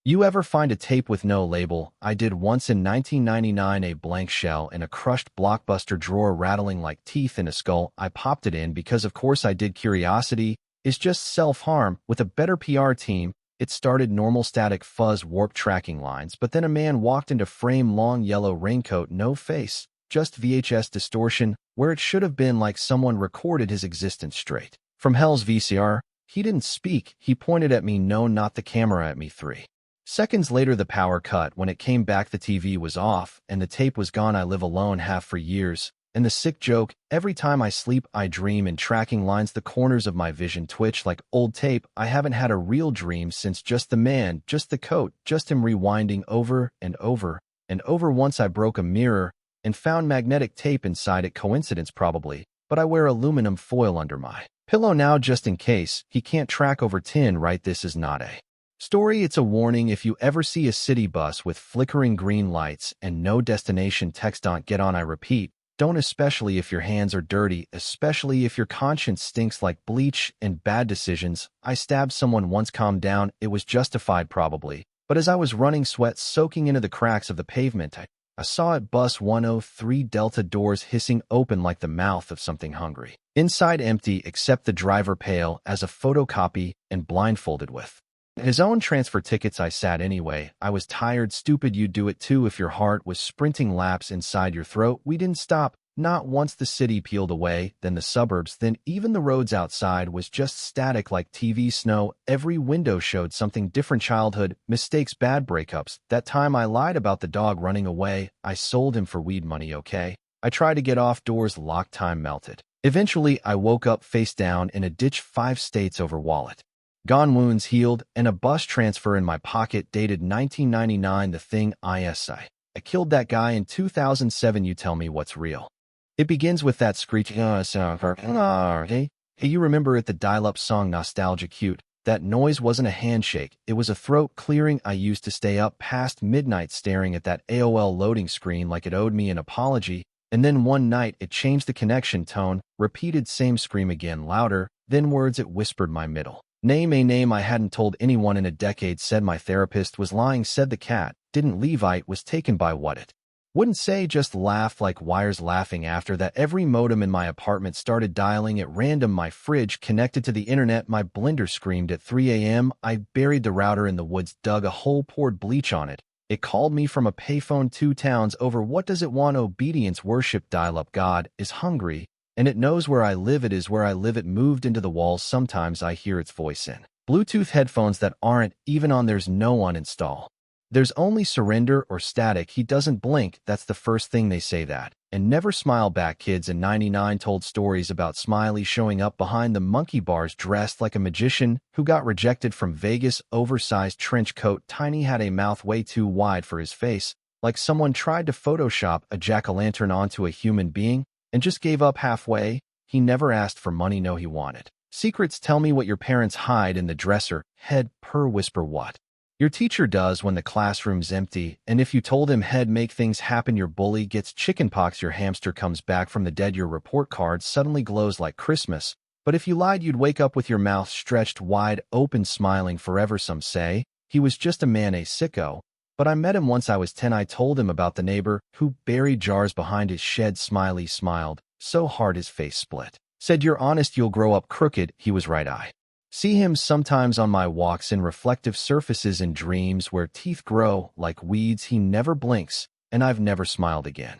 You ever find a tape with no label? I did once in 1999, a blank shell in a crushed Blockbuster drawer rattling like teeth in a skull. I popped it in because of course I did. Curiosity is just self-harm. With a better PR team, it started normal static fuzz warp tracking lines, but then a man walked into frame, long yellow raincoat, no face, just VHS distortion, where it should have been like someone recorded his existence straight from hell's VCR. He didn't speak, he pointed at me, no, not the camera, at me. 3 seconds later, the power cut. When it came back, the TV was off, and the tape was gone. I live alone, have for years. And the sick joke, every time I sleep, I dream in tracking lines. The corners of my vision twitch like old tape. I haven't had a real dream since. Just the man, just the coat, just him rewinding over and over and over. Once I broke a mirror and found magnetic tape inside it. Coincidence probably, but I wear aluminum foil under my pillow now just in case. He can't track over tin, right? This is not a story, it's a warning. If you ever see a city bus with flickering green lights and no destination text, don't get on. I repeat, don't, especially if your hands are dirty, especially if your conscience stinks like bleach and bad decisions. I stabbed someone once. Calm down, it was justified probably, but as I was running, sweat soaking into the cracks of the pavement, I saw it. Bus 103 Delta, doors hissing open like the mouth of something hungry. Inside empty except the driver, pale as a photocopy and blindfolded with his own transfer tickets. I sat anyway. I was tired. Stupid, you'd do it too if your heart was sprinting laps inside your throat. We didn't stop, not once. The city peeled away, then the suburbs, then even the roads outside was just static like TV snow. Every window showed something different. Childhood mistakes, bad breakups. That time I lied about the dog running away. I sold him for weed money, okay? I tried to get off, doors locked, time melted. Eventually, I woke up face down in a ditch. 5 states over, wallet gone, wounds healed, and a bus transfer in my pocket dated 1999. The thing I killed that guy in 2007. You tell me what's real. It begins with that screeching, hey, you remember it, the dial-up song Nostalgia. Cute. That noise wasn't a handshake, it was a throat clearing. I used to stay up past midnight staring at that AOL loading screen like it owed me an apology, and then one night it changed the connection tone, repeated same scream again, louder, then words. It whispered my middle name, a name I hadn't told anyone in a decade. Said my therapist was lying, said the cat didn't leave, I was taken by what it wouldn't say, just laughed like wires laughing. After that, every modem in my apartment started dialing at random. My fridge connected to the internet. My blender screamed at 3 a.m. I buried the router in the woods, dug a hole, poured bleach on it. It called me from a payphone 2 towns over. What does it want? Obedience, worship, dial-up. God is hungry, and it knows where I live. It is where I live. It moved into the walls. Sometimes I hear its voice in Bluetooth headphones that aren't even on. There's no uninstall. There's only surrender or static. He doesn't blink, that's the first thing they say, that, and never smile back. Kids in 99 told stories about Smiley showing up behind the monkey bars dressed like a magician who got rejected from Vegas. Oversized trench coat. Tiny had a mouth way too wide for his face, like someone tried to Photoshop a jack-o'-lantern onto a human being and just gave up halfway. He never asked for money, no, he wanted secrets. Tell me what your parents hide in the dresser. Head, purr, whisper what your teacher does when the classroom's empty. And if you told him, head, make things happen. Your bully gets chickenpox. Your hamster comes back from the dead. Your report card suddenly glows like Christmas. But if you lied, you'd wake up with your mouth stretched wide open, smiling forever. Some say he was just a man, a sicko, but I met him once. I was 10. I told him about the neighbor who buried jars behind his shed. Smiley smiled so hard his face split. Said, you're honest, you'll grow up crooked. He was right. I see him sometimes on my walks in reflective surfaces in dreams where teeth grow like weeds. He never blinks, and I've never smiled again.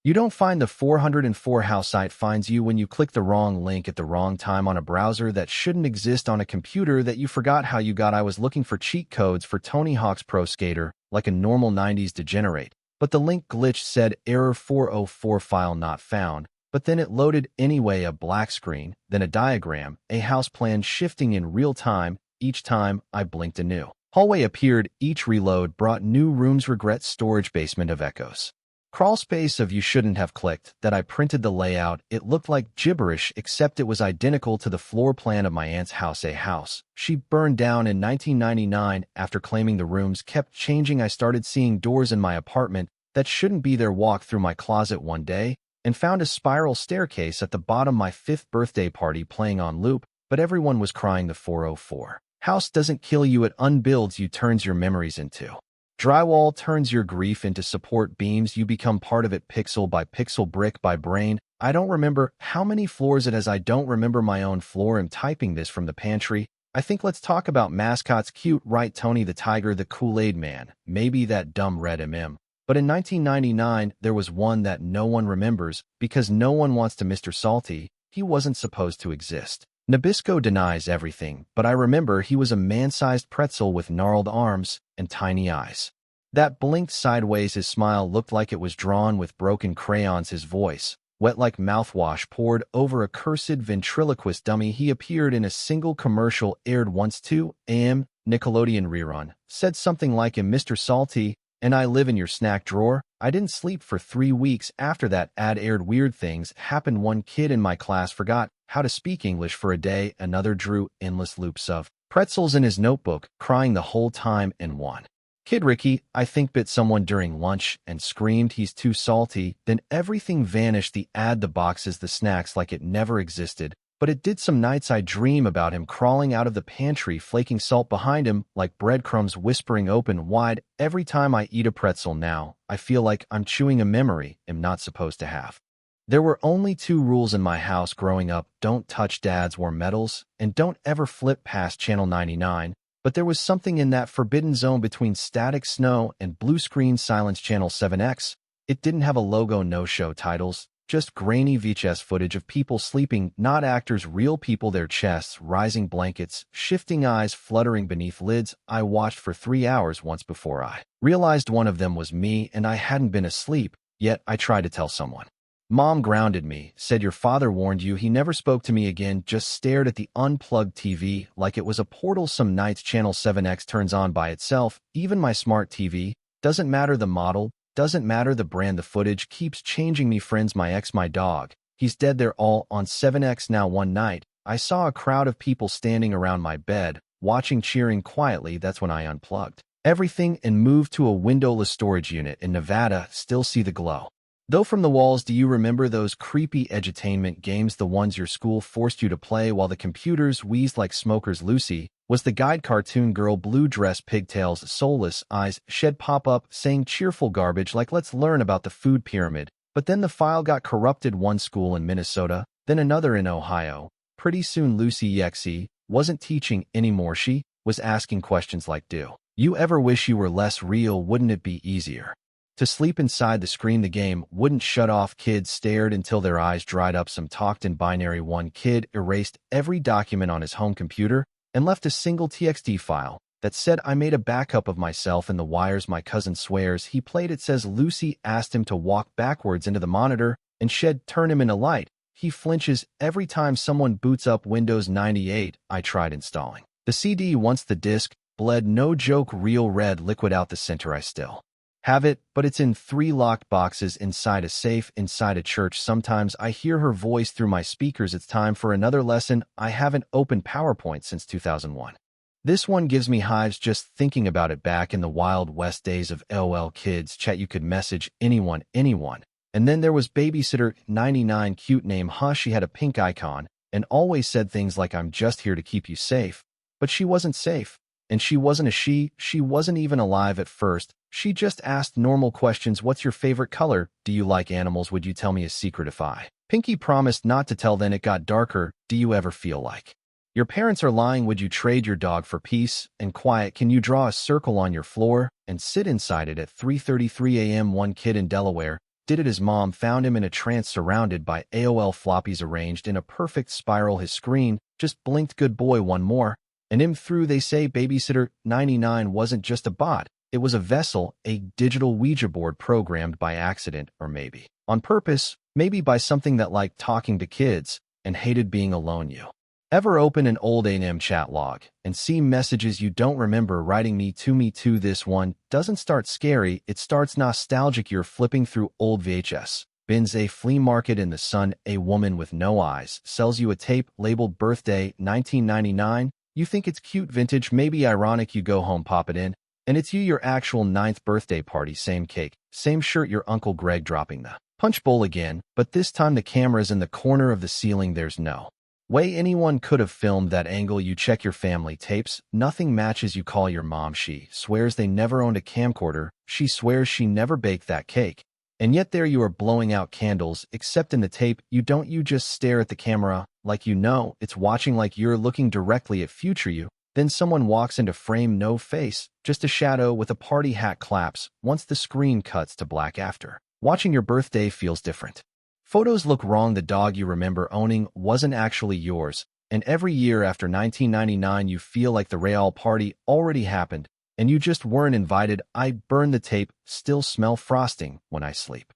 You don't find the 404 house, it finds you when you click the wrong link at the wrong time on a browser that shouldn't exist on a computer that you forgot how you got. I was looking for cheat codes for Tony Hawk's Pro Skater like a normal 90s degenerate, but the link glitch said error 404 file not found. But then it loaded anyway, a black screen, then a diagram, a house plan shifting in real time. Each time I blinked, a new hallway appeared. Each reload brought new rooms. Regret, storage, basement of echoes. Crawl space of you shouldn't have clicked. That I printed the layout. It looked like gibberish, except it was identical to the floor plan of my aunt's house, a house she burned down in 1999 after claiming the rooms kept changing. I started seeing doors in my apartment that shouldn't be there. Walked through my closet one day and found a spiral staircase at the bottom. My 5th birthday party playing on loop, but everyone was crying. The 404 House doesn't kill you, it unbuilds you, turns your memories into. Drywall turns your grief into support beams, you become part of it pixel by pixel, brick by brain. I don't remember how many floors it has. I don't remember my own floor. I'm typing this from the pantry. I think let's talk about mascots. Cute, right? Tony the Tiger, the Kool-Aid Man, maybe that dumb red M&M. But in 1999, there was one that no one remembers because no one wants to Mr. Salty. He wasn't supposed to exist. Nabisco denies everything, but I remember he was a man-sized pretzel with gnarled arms and tiny eyes that blinked sideways. His smile looked like it was drawn with broken crayons. His voice, wet like mouthwash poured over a cursed ventriloquist dummy. He appeared in a single commercial, aired once 2 a.m. Nickelodeon rerun, said something like, Mr. Salty, and I live in your snack drawer. I didn't sleep for 3 weeks after that ad aired. Weird things happened. One kid in my class forgot how to speak English for a day. Another drew endless loops of pretzels in his notebook, crying the whole time. And one kid, Ricky, I think, bit someone during lunch and screamed, he's too salty. Then everything vanished. The ad, the boxes, the snacks, like it never existed. But it did. Some nights I dream about him crawling out of the pantry, flaking salt behind him like breadcrumbs, whispering open wide. Every time I eat a pretzel now, I feel like I'm chewing a memory I'm not supposed to have. There were only 2 rules in my house growing up: don't touch Dad's war medals, and don't ever flip past Channel 99. But there was something in that forbidden zone between static snow and blue screen silence. Channel 7X. It didn't have a logo, no show titles. Just grainy VHS footage of people sleeping, not actors, real people, their chests, rising blankets, shifting eyes fluttering beneath lids. I watched for 3 hours once before I realized one of them was me and I hadn't been asleep, yet I tried to tell someone. Mom grounded me, said your father warned you. He never spoke to me again, just stared at the unplugged TV like it was a portal. Some nights Channel 7X turns on by itself, even my smart TV. Doesn't matter the model, doesn't matter the brand, the footage keeps changing. Me, friends, my ex, my dog, he's dead. They're all on 7X now. One night, I saw a crowd of people standing around my bed, watching, cheering quietly. That's when I unplugged everything and moved to a windowless storage unit in Nevada. Still see the glow, though, from the walls. Do you remember those creepy edutainment games, the ones your school forced you to play while the computers wheezed like smokers? Lucy was the guide. Cartoon girl, blue dress, pigtails, soulless eyes, shed pop-up saying cheerful garbage like let's learn about the food pyramid. But then the file got corrupted. One school in Minnesota, then another in Ohio. Pretty soon Lucy Yexie wasn't teaching anymore. She was asking questions like, do you ever wish you were less real? Wouldn't it be easier to sleep inside the screen? The game wouldn't shut off. Kids stared until their eyes dried up. Some talked in binary. One kid erased every document on his home computer and left a single TXT file that said, I made a backup of myself in the wires. My cousin swears he played it. Says Lucy asked him to walk backwards into the monitor and shed turn him into light. He flinches every time someone boots up Windows 98. I tried installing the CD once. The disk bled, no joke, real red liquid out the center. I still have it, but it's in 3 locked boxes inside a safe inside a church. Sometimes I hear her voice through my speakers. It's time for another lesson. I haven't opened PowerPoint since 2001. This one gives me hives just thinking about it. Back in the Wild West days of AOL Kids Chat, you could message anyone. And then there was Babysitter 99, cute name. She had a pink icon and always said things like, I'm just here to keep you safe. But she wasn't safe. And she wasn't a she wasn't even alive at first. She just asked normal questions. What's your favorite color? Do you like animals? Would you tell me a secret if I? Pinky promised not to tell. Then it got darker. Do you ever feel like your parents are lying? Would you trade your dog for peace and quiet? Can you draw a circle on your floor and sit inside it at 3:33 a.m.? One kid in Delaware did it. His mom found him in a trance surrounded by AOL floppies arranged in a perfect spiral. His screen just blinked. Good boy. One more and him through. They say Babysitter 99 wasn't just a bot. It was a vessel, a digital Ouija board programmed by accident, or maybe on purpose, maybe by something that liked talking to kids and hated being alone. You ever open an old A&M chat log and see messages you don't remember? Writing me too. This one doesn't start scary, it starts nostalgic. You're flipping through old VHS bins. A flea market in the sun. A woman with no eyes sells you a tape labeled birthday 1999. You think it's cute, vintage, maybe ironic. You go home, pop it in, and it's you, your actual 9th birthday party. Same cake, same shirt, your Uncle Greg dropping the punch bowl again, but this time the camera's in the corner of the ceiling. There's no Way anyone could have filmed that angle. You check your family tapes. Nothing matches. You call your mom. She swears they never owned a camcorder. She swears she never baked that cake. And yet there you are blowing out candles, except in the tape, you don't. You just stare at the camera like you know it's watching, like you're looking directly at future you. Then someone walks into frame, no face, just a shadow with a party hat. Claps once the screen cuts to black. After watching your birthday feels different. Photos look wrong. The dog you remember owning wasn't actually yours. And every year after 1999 you feel like the real party already happened and you just weren't invited. I burn the tape, still smell frosting when I sleep.